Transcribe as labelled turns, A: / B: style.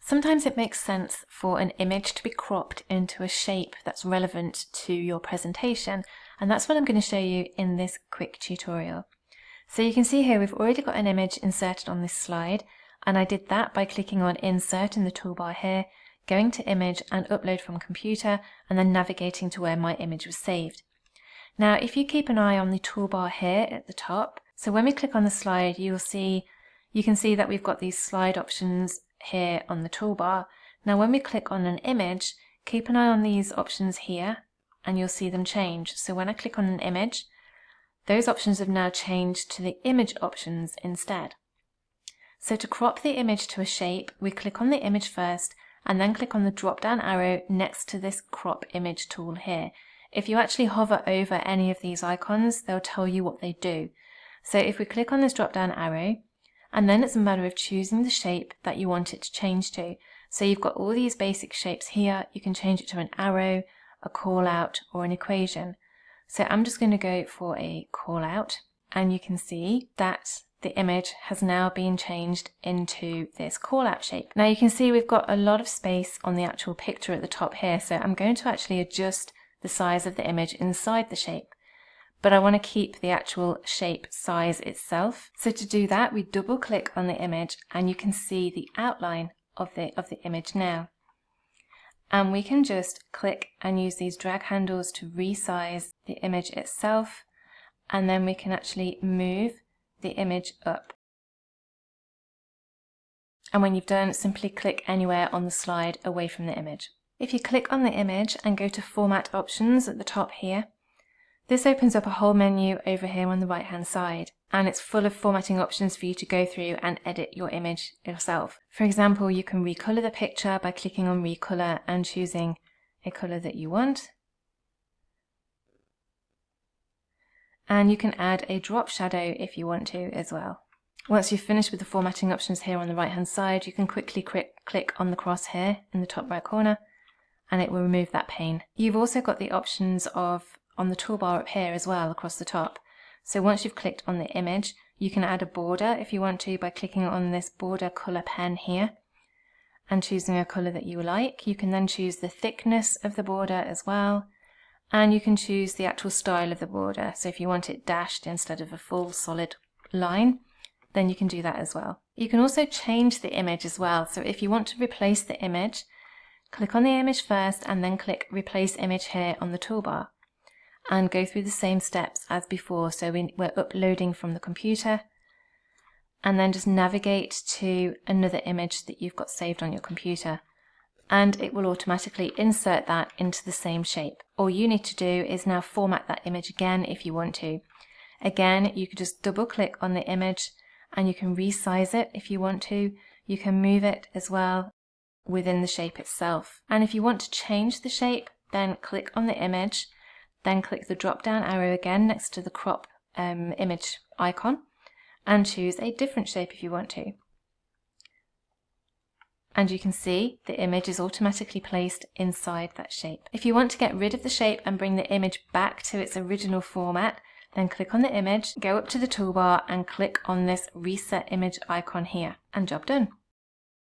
A: Sometimes it makes sense for an image to be cropped into a shape that's relevant to your presentation, and that's what I'm going to show you in this quick tutorial. So you can see here we've already got an image inserted on this slide, and I did that by clicking on Insert in the toolbar here, going to Image and Upload from Computer, and then navigating to where my image was saved. Now if you keep an eye on the toolbar here at the top, so when we click on the slide you can see that we've got these slide options here on the toolbar. Now when we click on an image, keep an eye on these options here and you'll see them change. So when I click on an image, those options have now changed to the image options instead. So to crop the image to a shape, we click on the image first and then click on the drop down arrow next to this crop image tool here. If you actually hover over any of these icons, they'll tell you what they do. So if we click on this drop down arrow, and then it's a matter of choosing the shape that you want it to change to. So you've got all these basic shapes here. You can change it to an arrow, a call out, or an equation. So I'm just going to go for a call out, and you can see that the image has now been changed into this call out shape. Now you can see we've got a lot of space on the actual picture at the top here, so I'm going to actually adjust the size of the image inside the shape. But I want to keep the actual shape size itself. So to do that, we double click on the image and you can see the outline of the image now. And we can just click and use these drag handles to resize the image itself, and then we can actually move the image up. And when you've done, simply click anywhere on the slide away from the image. If you click on the image and go to Format Options at the top here, this opens up a whole menu over here on the right hand side, and it's full of formatting options for you to go through and edit your image yourself. For example, you can recolor the picture by clicking on Recolor and choosing a color that you want. And you can add a drop shadow if you want to as well. Once you've finished with the formatting options here on the right hand side, you can quickly click on the cross here in the top right corner and it will remove that pane. You've also got the options on the toolbar up here as well across the top. So once you've clicked on the image, you can add a border if you want to by clicking on this border color pen here and choosing a color that you like. You can then choose the thickness of the border as well, and you can choose the actual style of the border. So if you want it dashed instead of a full solid line, then you can do that as well. You can also change the image as well. So if you want to replace the image, click on the image first and then click Replace Image here on the toolbar, and go through the same steps as before. So we're uploading from the computer, and then just navigate to another image that you've got saved on your computer, and it will automatically insert that into the same shape. All you need to do is now format that image again if you want to. Again, you can just double click on the image and you can resize it if you want to. You can move it as well within the shape itself. And if you want to change the shape, then click on the image, then click the drop down arrow again next to the crop image icon and choose a different shape if you want to. And you can see the image is automatically placed inside that shape. If you want to get rid of the shape and bring the image back to its original format, then click on the image, go up to the toolbar and click on this reset image icon here, and job done.